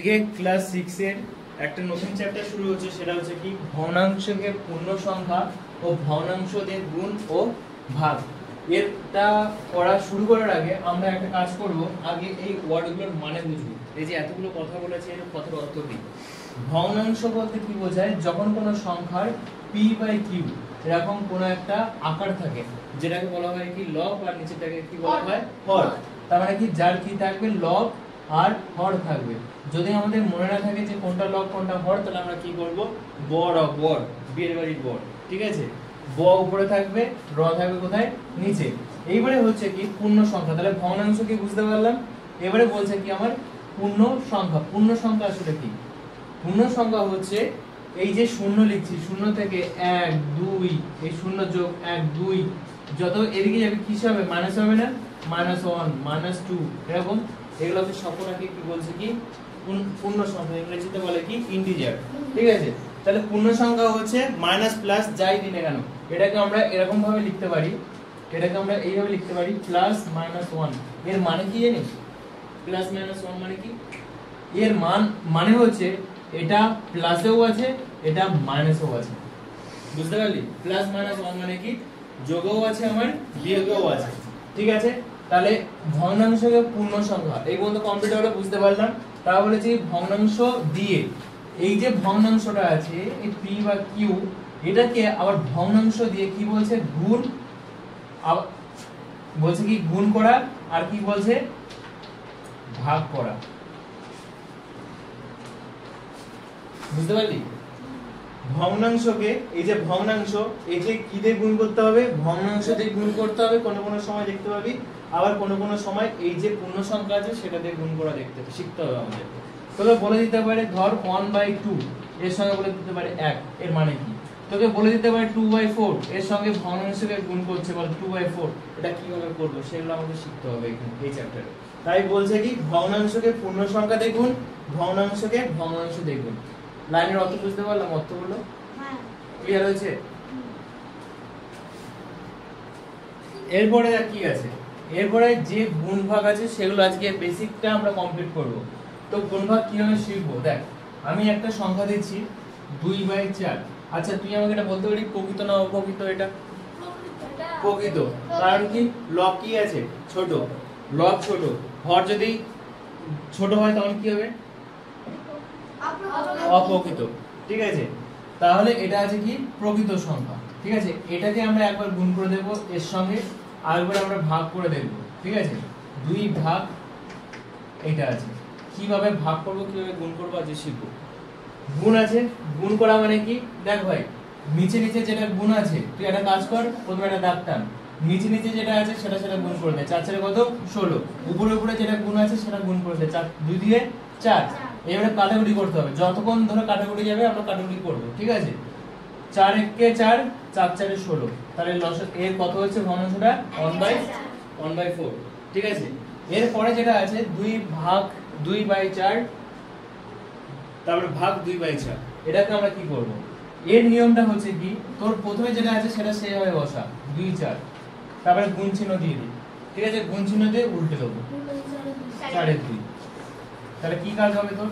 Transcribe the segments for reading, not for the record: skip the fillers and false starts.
আজকে ক্লাস 6 এর একটা নতুন চ্যাপ্টার শুরু হচ্ছে, সেটা হচ্ছে কি ভগ্নাংশকে পূর্ণ সংখ্যা ও ভগ্নাংশ দিয়ে গুণ ও ভাগ। এটা পড়া শুরু করার আগে আমরা একটা কাজ করব, আগে এই ওয়ার্ডগুলোর মানে বুঝবো। এই যে এতগুলো কথা বলেছে, এর কথার অর্থ কি? ভগ্নাংশ বলতে কি বোঝায়? যখন কোনো সংখ্যার p/q এরকম কোনো একটা আকার থাকে, যেটাকে বলা হয় কি লব, আর নিচেটাকে কি বলা হয় হর। তার মানে কি যার কি থাকবে লব আর হর থাকবে। যদি আমাদের মনে না থাকে যে কোনটা লব কোনটা হর, তাহলে আমরা কি করব বড় বড় বিয়ের বাড়ির বড়, ঠিক আছে? ব উপরে থাকবে, র থাকবে কোথায় নিচে। এইবারে হচ্ছে কি পূর্ণ সংখ্যা, তাহলে ভগ্নাংশ কি বুঝতে পারলাম। এবারে বলছে কি আমার পূর্ণ সংখ্যা। পূর্ণ সংখ্যা আসলে কি? পূর্ণ সংখ্যা হচ্ছে এই যে শূন্য লিখছি, শূন্য থেকে 1 2, এই শূন্য যোগ 1 2 যত এদিকে যাবে কি হবে? মাইনাস হবে না? -1 -2 এরকম। এগুলোকে সকলকে কি বলছে কি পূর্ণ সংখ্যা, ইংরেজিতে বলে কি ইন্টিজার, ঠিক আছে? তাহলে পূর্ণ সংখ্যা হচ্ছে মাইনাস প্লাস যাই দিনে কেন, এটাকে আমরা এরকম ভাবে লিখতে পারি, এটাকে আমরা এইভাবে লিখতে পারি +-1। এর মানে কি জানিস? +-1 মানে কি? এর মানে হচ্ছে এটা প্লাসেও আছে, এটা মাইনাসেও আছে। বুঝতে পারলি? +-1 মানে কি যোগও আছে আমার, বিয়োগও আছে, ঠিক আছে? তাহলে ভগ্নাংশকে পূর্ণ সংখ্যা এই পর্যন্ত কমপ্লিট হলো, বুঝতে পারলাম। তাহলে যে ভগ্নাংশ দিয়ে এই যে ভগ্নাংশটা আছে এই p বা q, এটাকে আবার ভগ্নাংশ দিয়ে কি বলছে? গুণ। বলছে কি গুণ করা, আর কি বলছে ভাগ করা। বুঝতে পারলি? ভগ্নাংশকে এই যে ভগ্নাংশ, এই যে কি দিয়ে গুণ করতে হবে? ভগ্নাংশ দিয়ে গুণ করতে হবে। কোন কোন সময় দেখতে পাবি, আবার কোন কোন সময় এই যে পূর্ণ সংখ্যা আছে সেটা দিয়ে গুণ করা শিখতে হবে আমাদের। তোকে বলে দিতে পারে ধর 1/2 এর সঙ্গে বলে দিতে পারে 1, এর মানে কি? তোকে বলে দিতে পারে 2/4 এর সঙ্গে ভগ্নাংশকে গুণ করছে, বল 2/4 এটা কিভাবে করব, সেগুলো আমাদের শিখতে হবে এখানে এই চ্যাপ্টারে। তাই বলছে কি ভগ্নাংশকে পূর্ণ সংখ্যা দিয়ে গুণ, ভগ্নাংশকে ভগ্নাংশ দিয়ে গুণ। লাইনের অর্থ বুঝতে পারলাম? অর্থগুলো ক্লিয়ার হয়েছে? এরপরে আর কি আছে? এরপরে যে গুণ ভাগ আছে সেগুলো আজকে বেসিকটা আমরা কমপ্লিট করব। তো গুণ ভাগ কিভাবে শিখবো? দেখ, আমি একটা সংখ্যা দিচ্ছি 2/4। আচ্ছা তুই আমাকে এটা বলতে পারি প্রকৃত না অপ্রকৃত? এটা প্রকৃত। কারণ কি লব কি আছে? ছোট। লব ছোট, হর যদি ছোট হয় তখন কি হবে? অপ্রকৃত, ঠিক আছে? তাহলে এটা আছে কি প্রকৃত সংখ্যা, ঠিক আছে? এটাকে আমরা একবার গুণ করে দেব এর সঙ্গে, আরেকবার আমরা ভাগ করে দেব, ঠিক আছে? 2 ভাগ এটা আছে। কিভাবে ভাগ করব, কিভাবে গুণ করব আজ শিখব। গুণ আছে, গুণ করা মানে কি? দেখ ভাই, নিচে নিচে যেটা গুণ আছে, তুই একটা কাজ কর, প্রথমে একটা দাগ টান, নিচে নিচে যেটা আছে সেটা গুণ করে দে। 4 4 কত? 16। উপরে উপরে যেটা গুণ আছে সেটা গুণ করে দে। 4 2 দিয়ে 4। এবারে কাটাকুটি করতে হবে, যতক্ষণ ধরে কাটাকুটি যাবে আমরা কাটাকুটি করব, ঠিক আছে? 4 1 কে 4, 4 4 এ 16। তাহলে এর কত হচ্ছে ভগ্নাংশটা? 1/4, ঠিক আছে? এরপরে যেটা আছে 2 ভাগ 2/4, তারপরে ভাগ 2/4। এটাকে আমরা কি করব? এর নিয়মটা হচ্ছে কি, তোর প্রথমে যেটা আছে সেটা সেইভাবে বসা, 2 4, তারপরে গুণ চিহ্ন দিয়ে দিই, ঠিক আছে? গুণ চিহ্ন দিয়ে উল্টে দেবো 4 2। তাহলে কি কাজ হবে তোর?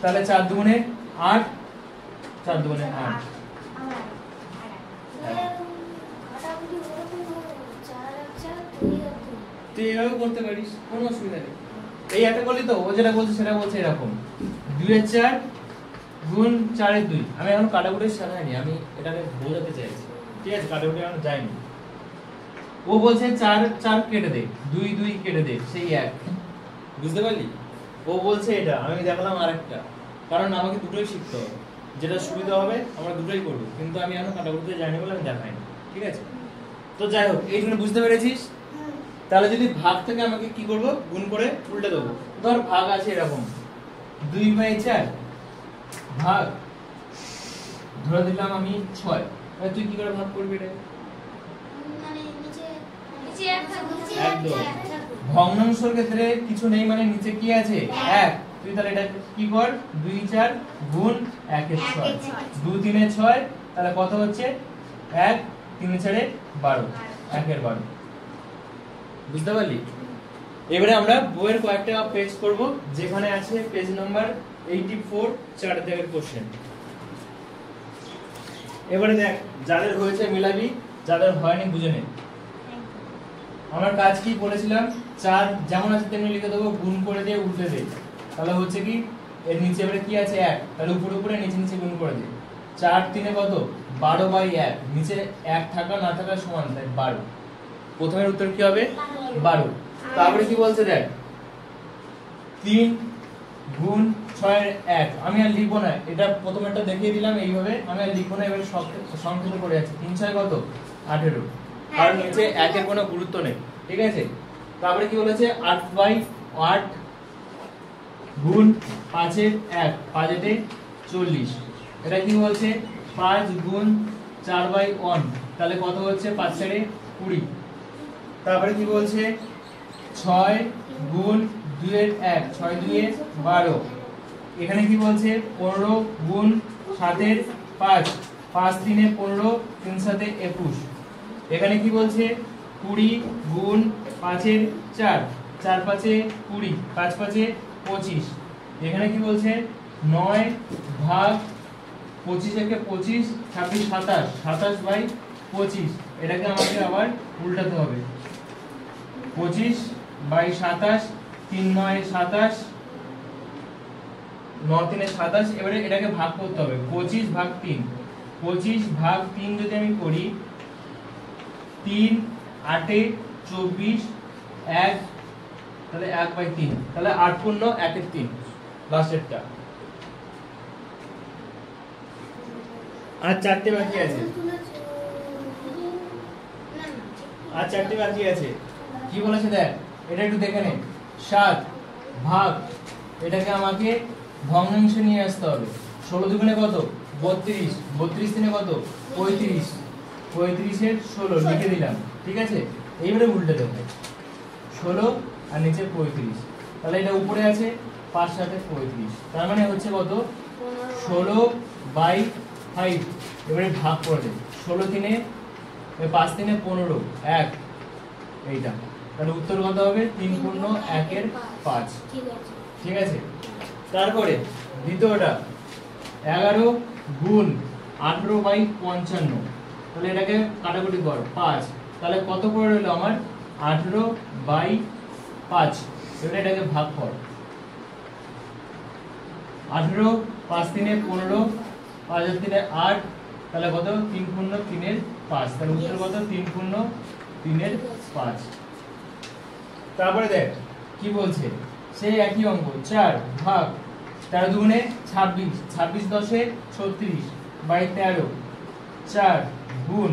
তাহলে 4 দুগুণে 8, 4 দুগুণে 8। তুই এইভাবে করতে পারিস, কোনো অসুবিধা নেই। এই একটা করলি তো, ও যেটা বলছে সেটা বলছে এরকম 2 এর 4 গুণ 4 এর 2। আমি এখন কাটাকুটি শেখাইনি, আমি এটাকে বোঝাতে চাইছি, ঠিক আছে? কাটাকুটি এখন যাইনি। ও বলছে 4 4 কেটে দে, 2 2 কেটে দে, সেই 1। বুঝতে পারলি? ও বলছে এটা, আমি দেখালাম আরেকটা। কারণ আমাকে দুটোই শিখতে হবে, যেটা সুবিধা হবে আমরা দুটোই করব, কিন্তু আমি এখন কাটাকুটিতে যাইনি বলে আমি দেখাইনি, ঠিক আছে? তো যাই হোক, এইখানে বুঝতে পেরেছিস? তাহলে যদি ভাগ থেকে আমাকে কি করব? গুণ করে উল্টে দেবো। ধর ভাগ আছে এরকম 2/4 ভাগ, ধরে দিলাম আমি 6। তাহলে তুই কি করে ভাগ করবি এটা? ভগ্নাংশের ক্ষেত্রে কিছু নেই, মানে নিচে কি আছে? 1। তুই তাহলে এটা কি কর? 2 4 গুণ 1 এর 6, 2 3 এ 6, তাহলে কত হচ্ছে? 1 3 4 এ 12, 1 এর 12। বুঝতে পারলি? এবারে আমরা বইয়ের কয়েকটা পেজ করব, যেখানে আছে পেজ নাম্বার 84 4 দাগের কোশ্চেন। এবারে দেখ, যাদের হয়েছে মিলাবি, যাদের হয়নি বুঝে নে। আমার কাজ কি বলেছিলাম, 4 যেমন আছে তেমনি লিখে দেবো, গুণ করে দিয়ে উল্টে দে। তাহলে হচ্ছে কি, এর নিচে এবারে কি আছে 1, তাহলে উপরে উপরে নিচে নিচে গুণ করে দে। 4 3 কত, 12/1, নিচে 1 থাকা না থাকা সমান, তাই 12। প্রথমের উত্তর কি হবে 12। তারপরে কি বলছে দেখ, 3 গুণ 6 এর 1, আমি আর লিখবো না, এটা প্রথমেরটা দেখিয়ে দিলাম এইভাবে, আমি আর লিখবো না, এবারে সংক্ষেপ করে যাচ্ছে। 3 6 কত 18, কারণ নিচে 1 এর কোনো গুরুত্ব নেই, ঠিক আছে। তারপরে কি বলেছে 8/8 গুণ 5 এর 1, 5 এতে 40। এটা কি বলছে 5 গুণ 4/1, তাহলে কত হচ্ছে 5 4 20। তারপরে কি বলছে 6 গুণ 2 এর 1, 6 2 এ 12। এখানে কি বলছে 15 গুণ 7 এর 5, 5 3 এ 15, 3 7 এ 21। এখানে কি বলছে 20 গুণ 5 এর 4, 4 5 এ 20, 5 5 এ 25। এখানে কি বলছে 9 ভাগ 25 একে 25, 26 27, 27/25। এটাকে আমাকে আবার উল্টাতে হবে, 25/27, 3 9 27, 9 3 27। এবারে এটাকে ভাগ করতে হবে, 25/3, 25/3 যদি আমি করি, 3 8 এ 24, 1, তাহলে 1/3, তাহলে 8 পূর্ণ 1 এর 3, লাস্টেরটা। আর 4টে বাকি আছে, আর 4টে বাকি আছে। কি বলেছে দেখ, এটা একটু দেখে নে। 7 ভাগ, এটাকে আমাকে ভগ্নাংশে নিয়ে আসতে হবে। 16 দুগুণে কত 32, 32 তিনে কত 35, 35 এর 16 লিখে দিলাম, ঠিক আছে। এইবারে উল্টে দেবো, 16 আর নিচে 35, তাহলে এটা উপরে আছে 5 7 35, তার মানে হচ্ছে কত 16/5। এবারে ভাগ করে দেব, 16 তিনে 5 তিনে 15, 1, এইটা। তাহলে উত্তর কত হবে 3 পূর্ণ 1 এর 5, ঠিক আছে। তারপরে দ্বিতীয়টা 11 গুণ 18/55, তাহলে এটাকে কাটাকুটি কর 5, তাহলে কত করে রইল আমার 18/5। এবারে এটাকে ভাগ কর, 18, 5 3 15, 5 আর 3 8, তাহলে কত 3 পূর্ণ 3 এর 5, তাহলে উত্তর কত 3 পূর্ণ 3 এর 5। তারপরে দেখ কি বলছে, সেই একই অঙ্ক 4 ভাগ 13 দুগুণে 26, 26 10 এ 36/13, 4 গুণ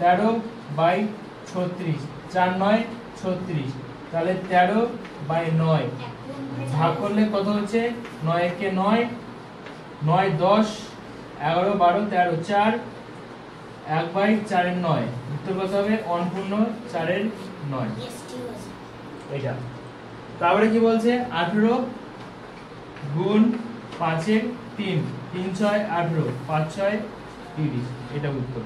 13/36, 4 9 36, তাহলে 13/9 ভাগ করলে কত হচ্ছে 9 একে 9, 9 10 11 12 13, 4 1/4 এর 9, উত্তর কত হবে 1 পূর্ণ 4 এর 9, এটা। তারপরে কি বলছে 18 গুণ 5 এর 3, 3 6 18, 5 6 30, এটা উত্তর।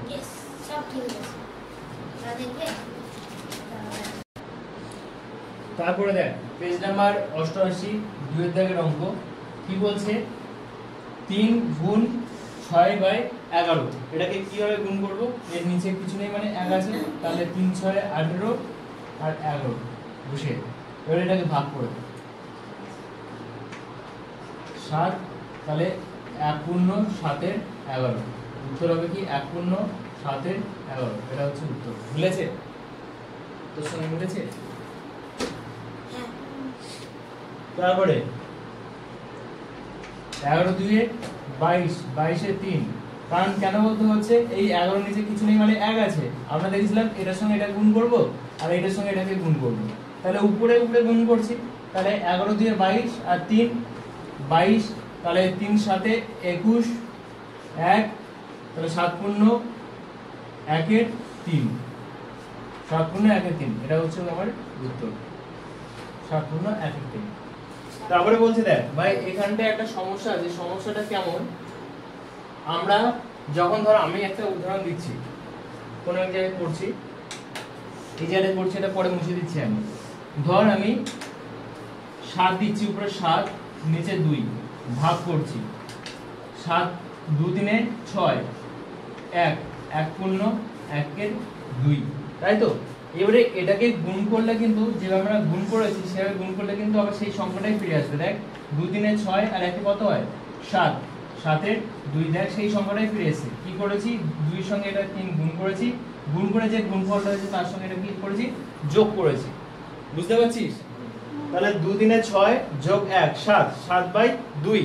তারপরে দেখ পেজ নাম্বার 88 2 এর দাগের অঙ্ক। কি বলছে 3 গুণ 6/11, এটাকে কিভাবে গুণ করব, এর নিচে কিছু নেই মানে 1 আছে, তাহলে 3 6 18 আর 11 বসে, এবার এটাকে ভাগ করে 7, তাহলে 1 পূর্ণ 7 এর 11, উত্তর হবে কি 1 পূর্ণ 7 এর 11, এটা হচ্ছে উত্তর। মিলেছে তোর সঙ্গে, মিলেছে? তারপরে 11 2 এ 22, 22 এ 3, কারণ কেন বলতে হচ্ছে এই 11 নিচে কিছু নেই মানে 1 আছে, আমরা দেখেছিলাম এটার সঙ্গে এটা গুণ করব আর এটার সঙ্গে এটাকে গুণ করব, তাহলে উপরে উপরে গুণ করছি, তাহলে 11 2 এ 22 আর 3 22, তাহলে 3 7 এ 21, 1, তাহলে 7 পূর্ণ 1 এর 3, 7 পূর্ণ 1 এর 3, এটা হচ্ছে আমার উত্তর, 7 পূর্ণ 1 এর 3। তারপরে বলছে দেখ ভাই এখানটা একটা সমস্যা আছে, সমস্যাটা কেমন, আমরা যখন ধর আমি একটা উদাহরণ দিচ্ছি, কোন এক জায়গায় পড়ছি, এই জায়গায় পড়ছি, এটা পরে মুছে দিচ্ছি আমি। ধর আমি 7 দিচ্ছি, উপরে 7 নিচে 2 ভাগ করছি, 7 2 3 6 1 1 পূর্ণ 1 এর 2, তাই তো। এবারে এটাকে গুণ করলে কিন্তু যেভাবে আমরা গুণ করেছি সেভাবে গুণ করলে কিন্তু আবার সেই সংখ্যাটাই ফিরে আসবে। দেখ 2 3 6 আর 1 কত হয় 7, 7 এর 2, দেখ সেই সংখ্যাটাই ফিরে এসেছে। কি করেছি 2 এর সঙ্গে এটা 3 গুণ করেছি, গুণ করে যে গুণফলটা হয়েছে তার সঙ্গে এটা কি করেছি যোগ করেছি, বুঝতে পারছিস। তাহলে 2 3 6 যোগ 1 7, 7/2।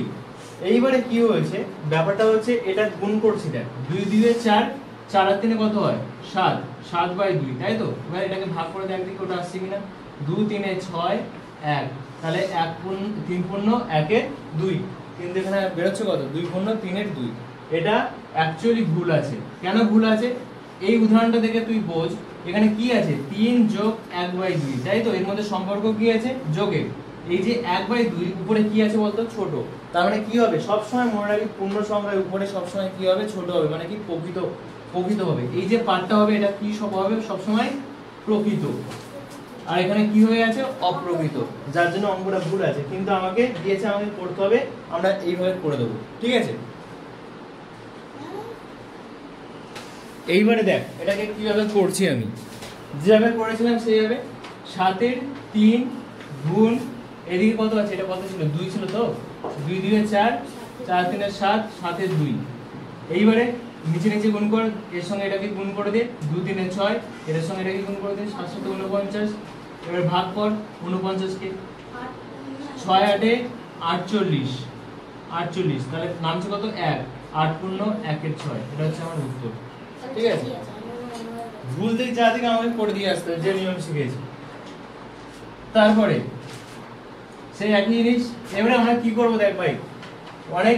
এইবারে কি হয়েছে ব্যাপারটা হচ্ছে এটা গুণ করছি, দেখ 2 2 4, 4 আর 3 কত হয় 7, 7/2, তাই তো। এবার এটাকে ভাগ করে দেখ দেখি ওটা আসছে কিনা। 2 3 6 1, তাহলে 1 পূর্ণ 3 পূর্ণ 1 এর 2, কিন্তু এখানে বেরোচ্ছে কত 2 পূর্ণ 3 এর 2। এটা অ্যাকচুয়ালি ভুল আছে। কেন ভুল আছে এই উদাহরণটা দেখে তুই বোঝ। এখানে কি আছে 3 যোগ 1/2, তাই তো। এর মধ্যে সম্পর্ক কি আছে যোগের। এই যে 1/2 উপরে কি আছে বলতো ছোট, তার মানে কি হবে সব সময় মনে রাখবি পূর্ণ সংখ্যার উপরে সব সময় কি হবে ছোট হবে, মানে কি প্রকৃত হবে। এই যে পার্টটা হবে এটা কি সব হবে সব সময় প্রকৃত, আর এখানে কি হয়ে আছে অপ্রকৃত, যার জন্য অঙ্কটা ভুল আছে। কিন্তু আমাকে দিয়েছে আমাকে করতে হবে, আমরা এইভাবে করে দেবো, ঠিক আছে। এইবারে দেখ এটাকে কিভাবে করছি আমি, যেভাবে করেছিলাম সেইভাবে। 7 এর 3 গুণ এদিকে কত আছে, এটা কত ছিল 2 ছিল তো, 2 2 4, 4 3 7, 7 এর 2। এইবারে নিচে নিচে গুণ কর, এর সঙ্গে এটাকে গুণ করে দে, 2 3 6, এর সঙ্গে এটাকে গুণ করে দে, 7 7 49। এবার ভাগ কর 49 কে, 6 8 48, 48, তাহলে নামছে কত 1, 8 পূর্ণ 1 এর 6, এটা হচ্ছে আমার উত্তর, ঠিক আছে। ভুল থেকে যা থেকে আমাকে করে দিয়ে আসতে যে নিয়ম শিখেছি। তারপরে সেই একই জিনিস এবারে আমরা কি করব দেখ ভাই, অনেক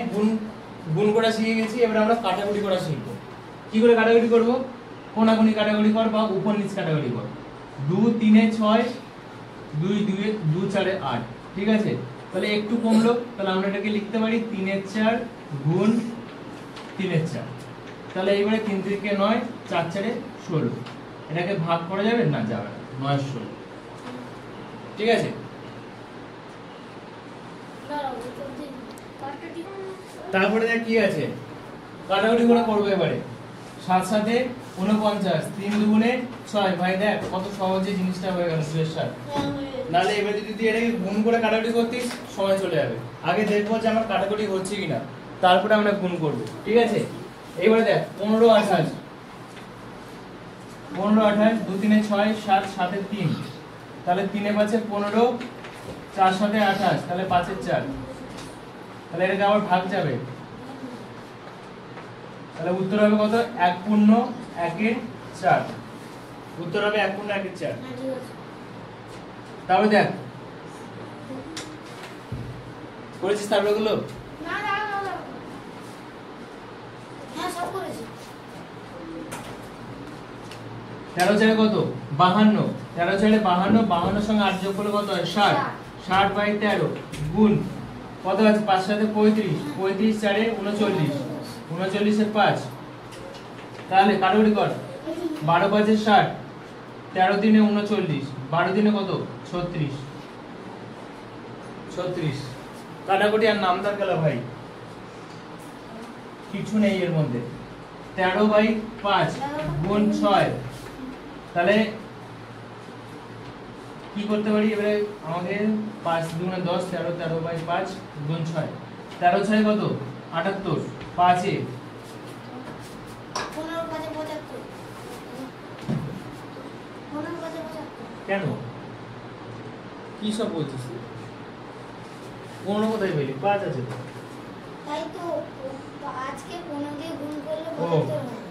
গুণ করা শিখে গেছি, এবারে আমরা কাটাকুটি করা শিখবো। কি করে কাটাকুটি করব, কোনাকুনি কাটাকুটি কর বা উপর নিচ কাটাকুটি কর। 2 3 6, 2 2 2 4 8, ঠিক আছে। তাহলে একটু কমলো, তাহলে আমরা এটাকে লিখতে পারি 3 4 গুণ 3 4। তাহলে এইবারে 3 3 9, 4 4 16, এটাকে ভাগ করা যাবে না, যাবে না, 9 16, ঠিক আছে। তারপরে দেখ কি আছে কাটাকুটি করে করবো এবারে। 7 7 49, 3 2 6, ভাই দেখ কত সহজে জিনিসটা হয়ে গেল 2 এর সাথে। নালে এবার যদি তুই এটাকে গুণ করে কাটাকুটি করতিস সময় চলে যাবে। আগে দেখবো যে আমার কাটাকুটি হচ্ছে কিনা, তারপরে আমরা গুণ করব, ঠিক আছে। এইবারে দেখ 15 28, 15 28, 2 3 6 7, 7 এর 3, তাহলে 3 এ 5 15, 4 7 28, তাহলে 5 এর 4, তাহলে এটাকে আবার ভাগ যাবে, তাহলে উত্তর হবে কত 1 পূর্ণ 1 এর 4, উত্তর হবে 1 পূর্ণ 1 এর 4। তারপরে দেখ করেছিস তারপরে গুলো না না না, হ্যাঁ সব করেছি। 13 4 কত 52, 13 4 52, 52 সঙ্গে 8 যোগ করলে কত হয় 60, 60/13 গুণ কত আছে 5 7 35, 35 4 39, 39 এর 5, তাহলে কাটাকুটি কর 12 5 60, 13 3 39, 12 3 কত 36, 36। কাটাকুটি আর নামদার গেল ভাই, কিছু নেই এর মধ্যে। 13/5 গুণ 6, তাহলে কি করতে পারি এবারে আমাকে 5 2 10, 13 13/5 গুণ 6, 13 6 কত 78, 5 এ 15 5 75, 15 5 75, কেন কি সব বলছিস তুই? 15 কোথায় পেলি 5 আছে তো। তাই তো আজকে 15 দিয়ে গুণ করলে ও। 75 হয়।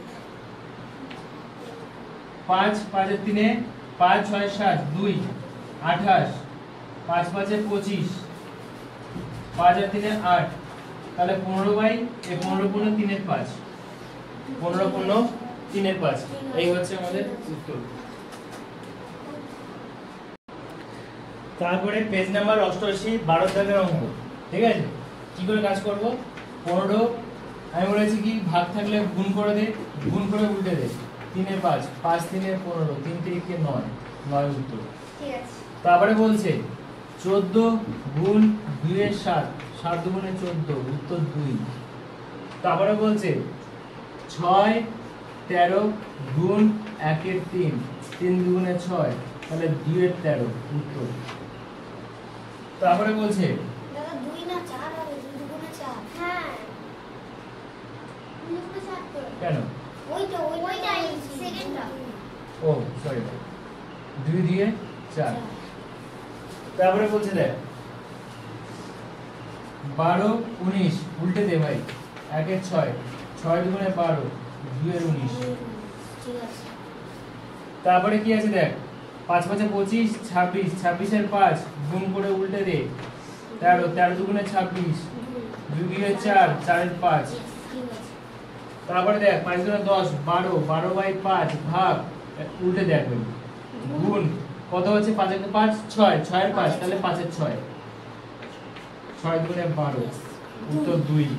5 5 এর 3 5 6 7 2 28, 5 5 এ 25, 5 আর 3 8, তাহলে 15/15 পূর্ণ 3 এর 5, 15 পূর্ণ 3 এর 5, এই হচ্ছে আমাদের উত্তর। তারপরে পেজ নাম্বার 88 12 দাগের অঙ্ক, ঠিক আছে। কি করে কাজ করব 15 আমি বলেছি কি ভাগ থাকলে গুণ করে দে, গুণ করে উল্টে দে, 3 এর 5, 5 3 এর 15, 3 3 9, 9 উত্তর। ঠিক আছে। তারপরে বলছে 14 গুণ 2 এর 7, 7 দুগুণে 14, উত্তর 2। তারপরে বলছে 6 13 গুণ 1 এর 3, 3 দুগুণে 6, তাহলে 2 এর 13, উত্তর। তারপরে বলছে দাদা 2 না 4 হবে, 2 দুগুণে 4। হ্যাঁ 2 দুগুণে 4 তো কেন? ওইটা সেকেন্ডটা। ও সরি, 2 দিয়ে 4। তারপরে বলছে দেখ 12 19, উল্টে দে ভাই, 1 এর 6, 6 দুগুণে 12, 2 এর 19। ঠিক আছে। তারপরে কি আছে দেখ 5 5 25, 26, 26 এর 5 গুণ করে উল্টে দে, 13, 13 দুগুণে 26, 2 দিয়ে 4, 4 এর 5। ঠিক আছে। তারপরে দেখ 5 দুগুণে 10, 12, 12/5 ভাগ, উল্টে দেখ ভাই, গুণ কত হচ্ছে, 5 এর 5 6, 6 এর 5, তাহলে 5 এর 6, 6 দুগুণে 12, উত্তর 2।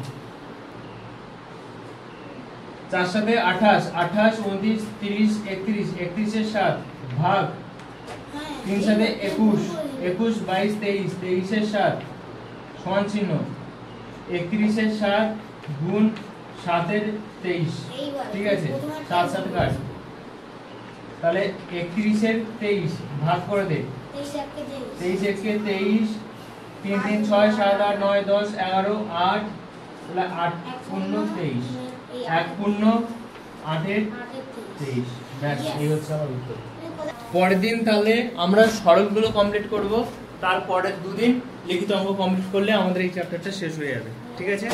4 সাথে 28, 28 29 30 31, 31 এর 7 ভাগ, 3 সাথে 21, 21 22 23, 23 এর 7 সমান চিহ্ন, 31 এর 7 গুণ 7 এর 23। ঠিক আছে, 7 7 কাট, তাহলে 31 এর 23 ভাগ করে দে, 23 1 কে 23, 3 3 6 7 8 9 10 11 8, তাহলে 8 পূর্ণ 23, 1 পূর্ণ 8 এর 23। ব্যাস, এই হচ্ছে আমার উত্তর। পরের দিন তাহলে আমরা সরলগুলো কমপ্লিট করব, তারপরের দুদিন লিখিত অঙ্ক কমপ্লিট করলে আমাদের এই চ্যাপ্টারটা শেষ হয়ে যাবে। ঠিক আছে।